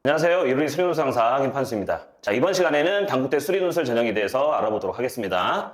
안녕하세요. 이루리 수리논술 강사 김판수입니다. 자, 이번 시간에는 단국대 수리논술 전형에 대해서 알아보도록 하겠습니다.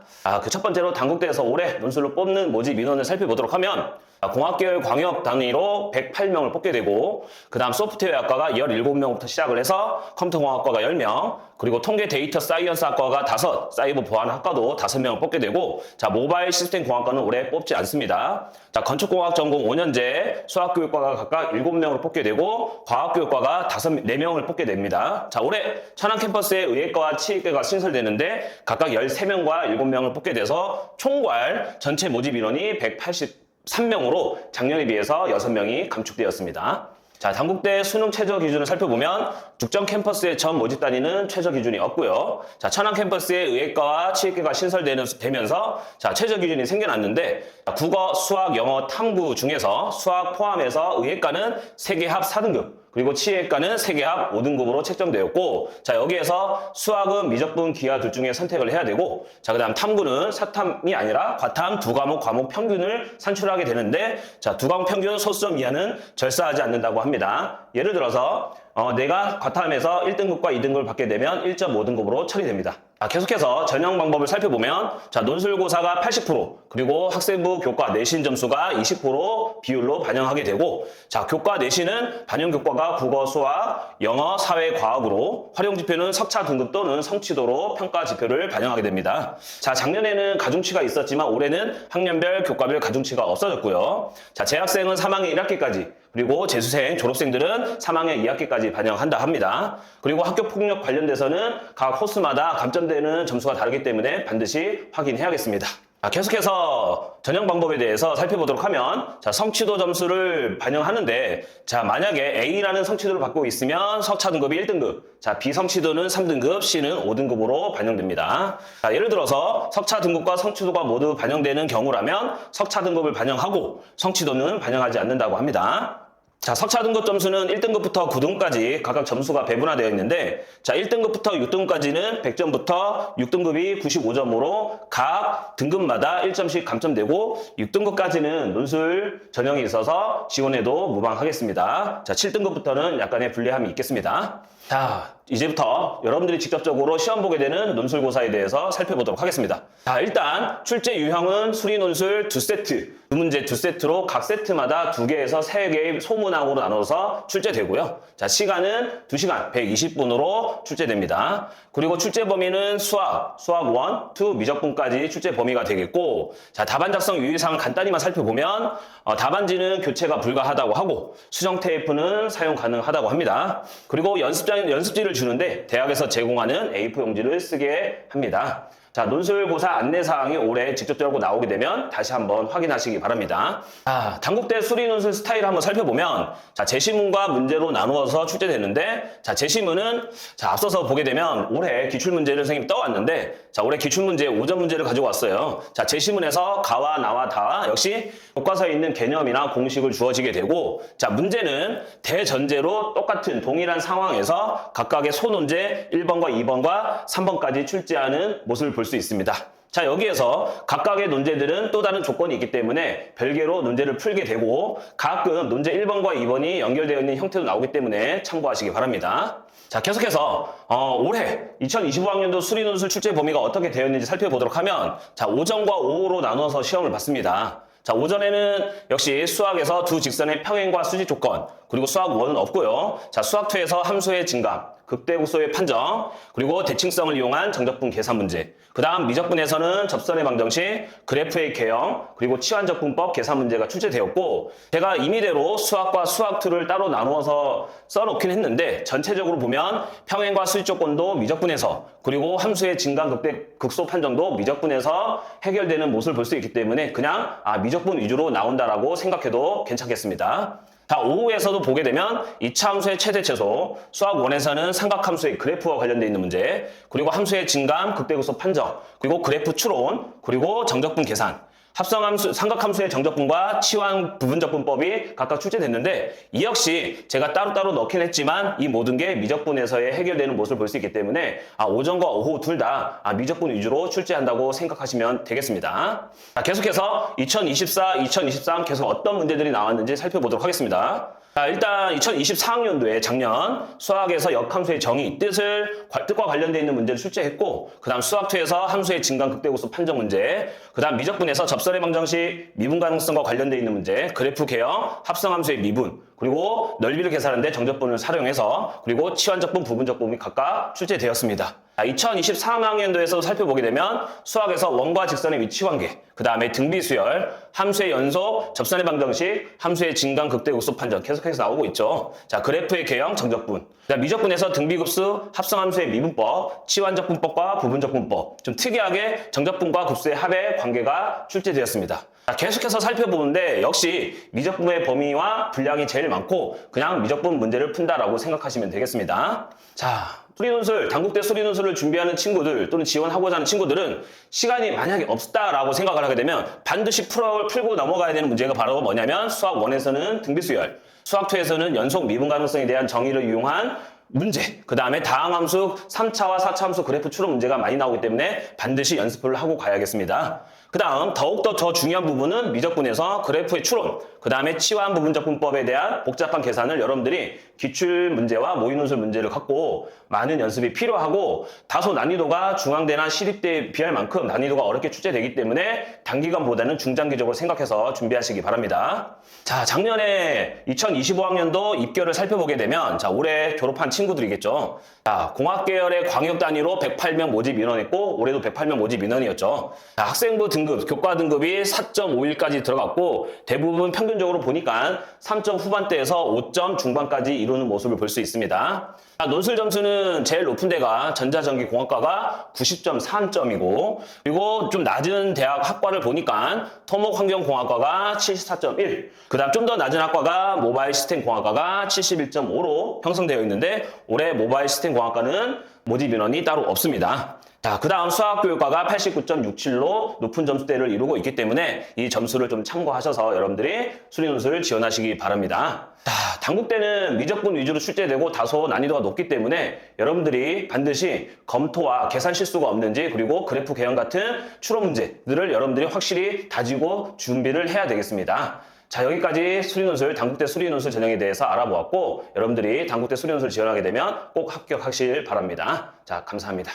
첫 번째로 단국대에서 올해 논술로 뽑는 모집 인원을 살펴보도록 하면 공학계열 광역 단위로 108명을 뽑게 되고, 그 다음 소프트웨어학과가 17명부터 시작을 해서 컴퓨터공학과가 10명, 그리고 통계 데이터 사이언스 학과가 5, 사이버 보안학과도 5명을 뽑게 되고, 자, 모바일 시스템 공학과는 올해 뽑지 않습니다. 자, 건축공학 전공 5년제 수학교육과가 각각 7명으로 뽑게 되고, 과학교육과가 4명을 뽑게 됩니다. 자, 올해 천안 캠퍼스에 의예과와 치의과가 신설되는데 각각 13명과 7명을 뽑게 돼서 총괄 전체 모집 인원이 183명으로 작년에 비해서 6명이 감축되었습니다. 자, 단국대 수능 최저 기준을 살펴보면 죽전 캠퍼스의 전 모집 단위는 최저 기준이 없고요. 자, 천안 캠퍼스에 의예과와 치의과가 신설되면서 자, 최저 기준이 생겨났는데, 국어, 수학, 영어, 탐구 중에서 수학 포함해서 의예과는 세계합 4등급, 그리고 치의과는 세계합 5등급으로 책정되었고, 자, 여기에서 수학은 미적분, 기하 둘 중에 선택을 해야 되고, 자, 그 다음 탐구는 사탐이 아니라 과탐 두 과목 평균을 산출하게 되는데, 자, 두 과목 평균 소수점 이하는 절사하지 않는다고 합니다. 예를 들어서 내가 과탐에서 1등급과 2등급을 받게 되면 1.5등급으로 처리됩니다. 계속해서 전형 방법을 살펴보면, 자, 논술고사가 80%, 그리고 학생부 교과 내신 점수가 20% 비율로 반영하게 되고, 자, 교과 내신은 반영 교과가 국어, 수학, 영어, 사회, 과학으로, 활용 지표는 석차 등급 또는 성취도로 평가 지표를 반영하게 됩니다. 자, 작년에는 가중치가 있었지만 올해는 학년별, 교과별 가중치가 없어졌고요. 자, 재학생은 3학년 1학기까지, 그리고 재수생, 졸업생들은 3학년 2학기까지 반영한다 합니다. 그리고 학교폭력 관련돼서는 각 코스마다 감점되는 점수가 다르기 때문에 반드시 확인해야겠습니다. 계속해서 전형 방법에 대해서 살펴보도록 하면, 자, 성취도 점수를 반영하는데, 자, 만약에 A라는 성취도를 받고 있으면 석차 등급이 1등급, 자, B 성취도는 3등급, C는 5등급으로 반영됩니다. 자, 예를 들어서 석차 등급과 성취도가 모두 반영되는 경우라면 석차 등급을 반영하고 성취도는 반영하지 않는다고 합니다. 자, 석차 등급 점수는 1등급부터 9등급까지 각각 점수가 배분화되어 있는데, 자, 1등급부터 6등급까지는 100점부터 6등급이 95점으로 각 등급마다 1점씩 감점되고, 6등급까지는 논술 전형이 있어서 지원해도 무방하겠습니다. 자, 7등급부터는 약간의 불리함이 있겠습니다. 자, 이제부터 여러분들이 직접적으로 시험 보게 되는 논술고사에 대해서 살펴보도록 하겠습니다. 자, 일단 출제 유형은 수리논술 2세트, 두 문제 2세트로 각 세트마다 2개에서 3개의 소문항으로 나눠서 출제되고요. 자, 시간은 2시간 120분으로 출제됩니다. 그리고 출제 범위는 수학 1, 2 미적분까지 출제 범위가 되겠고, 자, 답안 작성 유의사항을 간단히만 살펴보면 답안지는 교체가 불가하다고 하고 수정 테이프는 사용 가능하다고 합니다. 그리고 연습지를 주는데 대학에서 제공하는 A4 용지를 쓰게 합니다. 자, 논술고사 안내사항이 올해 직접적으로 나오게 되면 다시 한번 확인하시기 바랍니다. 단국대 수리논술 스타일을 한번 살펴보면, 자, 제시문과 문제로 나누어서 출제되는데, 자, 제시문은, 자, 앞서서 보게 되면 올해 기출문제를 선생님이 떠왔는데, 자, 올해 기출문제 5점 문제를 가지고 왔어요. 자, 제시문에서 가와 나와 다 역시 교과서에 있는 개념이나 공식을 주어지게 되고, 자, 문제는 대전제로 똑같은 동일한 상황에서 각각의 소논제 1번과 2번과 3번까지 출제하는 모습을 볼 수 있습니다. 자, 여기에서 각각의 논제들은 또 다른 조건이 있기 때문에 별개로 논제를 풀게 되고, 가끔 논제 1번과 2번이 연결되어 있는 형태도 나오기 때문에 참고하시기 바랍니다. 자, 계속해서 올해 2025학년도 수리논술 출제 범위가 어떻게 되어 있는지 살펴보도록 하면, 자, 오전과 오후로 나눠서 시험을 봤습니다. 자, 오전에는 역시 수학에서 두 직선의 평행과 수직 조건, 그리고 수학 1은 없고요. 자, 수학 2에서 함수의 증감, 극대국소의 판정, 그리고 대칭성을 이용한 정적분 계산 문제. 그 다음 미적분에서는 접선의 방정식, 그래프의 개형, 그리고 치환적분법 계산 문제가 출제되었고, 제가 임의대로 수학과 수학2를 따로 나누어서 써놓긴 했는데, 전체적으로 보면 평행과 수직 조건도 미적분에서, 그리고 함수의 증감, 극소 판정도 미적분에서 해결되는 모습을 볼 수 있기 때문에 그냥 미적분 위주로 나온다라고 생각해도 괜찮겠습니다. 자, 오후에서도 보게 되면 2차 함수의 최대 최소, 수학 1에서는 삼각함수의 그래프와 관련되어 있는 문제, 그리고 함수의 증감, 극대극소 판정, 그리고 그래프 추론, 그리고 정적분 계산, 합성함수, 삼각함수의 정적분과 치환 부분적분법이 각각 출제됐는데, 이 역시 제가 따로따로 넣긴 했지만 이 모든 게 미적분에서의 해결되는 모습을 볼 수 있기 때문에 오전과 오후 둘 다 미적분 위주로 출제한다고 생각하시면 되겠습니다. 자, 계속해서 2024, 2023 계속 어떤 문제들이 나왔는지 살펴보도록 하겠습니다. 자, 일단 2024학년도에 작년 수학에서 역함수의 정의, 뜻과 관련되어 있는 문제를 출제했고, 그 다음 수학2에서 함수의 진강 극대급수 판정 문제, 그 다음 미적분에서 접선의 방정식, 미분 가능성과 관련되어 있는 문제, 그래프 개형, 합성함수의 미분, 그리고 넓이를 계산하는데 정적분을 활용해서, 그리고 치환적분, 부분적분이 각각 출제되었습니다. 2023학년도에서 살펴보게 되면 수학에서 원과 직선의 위치 관계, 그 다음에 등비수열, 함수의 연속, 접선의 방정식, 함수의 진강 극대급수 판정 계속해서 나오고 있죠. 자, 그래프의 개형, 정적분. 미적분에서 등비급수, 합성함수의 미분법, 치환적분법과 부분적분법. 좀 특이하게 정적분과 급수의 합의 관계가 출제되었습니다. 자, 계속해서 살펴보는데 역시 미적분의 범위와 분량이 제일 많고 그냥 미적분 문제를 푼다라고 생각하시면 되겠습니다. 자, 수리논술, 단국대 수리논술을 준비하는 친구들 또는 지원하고자 하는 친구들은 시간이 만약에 없다라고 생각을 하게 되면 반드시 풀고 넘어가야 되는 문제가 바로 뭐냐면 수학 1에서는 등비수열, 수학 2에서는 연속 미분 가능성에 대한 정의를 이용한 문제, 그 다음에 다항함수 3차와 4차 함수 그래프 추론 문제가 많이 나오기 때문에 반드시 연습을 하고 가야겠습니다. 그 다음 더욱더 더 중요한 부분은 미적분에서 그래프의 추론, 그 다음에 치환 부분적분법에 대한 복잡한 계산을 여러분들이 기출 문제와 모의논술 문제를 갖고 많은 연습이 필요하고 다소 난이도가 중앙대나 시립대에 비할 만큼 난이도가 어렵게 출제되기 때문에 단기간보다는 중장기적으로 생각해서 준비하시기 바랍니다. 자, 작년에 2025학년도 입결을 살펴보게 되면 자, 올해 졸업한 친구들이겠죠. 자, 공학계열의 광역 단위로 108명 모집 인원했고 올해도 108명 모집 인원이었죠. 자, 학생부 등급, 교과 등급이 4.51까지 들어갔고 대부분 평균적으로 보니까 3점 후반대에서 5점 중반까지 이루는 모습을 볼 수 있습니다. 자, 논술 점수는 제일 높은 데가 전자전기공학과가 90.3점이고 그리고 좀 낮은 대학 학과를 보니까 토목환경공학과가 74.1, 그 다음 좀 더 낮은 학과가 모바일 시스템공학과가 71.5로 형성되어 있는데 올해 모바일 시스템공학과는 모집 인원이 따로 없습니다. 자, 그 다음 수학교육과가 89.67로 높은 점수대를 이루고 있기 때문에 이 점수를 좀 참고하셔서 여러분들이 수리논술을 지원하시기 바랍니다. 자, 단국대는 미적분 위주로 출제되고 다소 난이도가 높기 때문에 여러분들이 반드시 검토와 계산 실수가 없는지 그리고 그래프 개형 같은 추론 문제들을 여러분들이 확실히 다지고 준비를 해야 되겠습니다. 자, 여기까지 수리논술, 단국대 수리논술 전형에 대해서 알아보았고 여러분들이 단국대 수리논술 지원하게 되면 꼭 합격하실 바랍니다. 자, 감사합니다.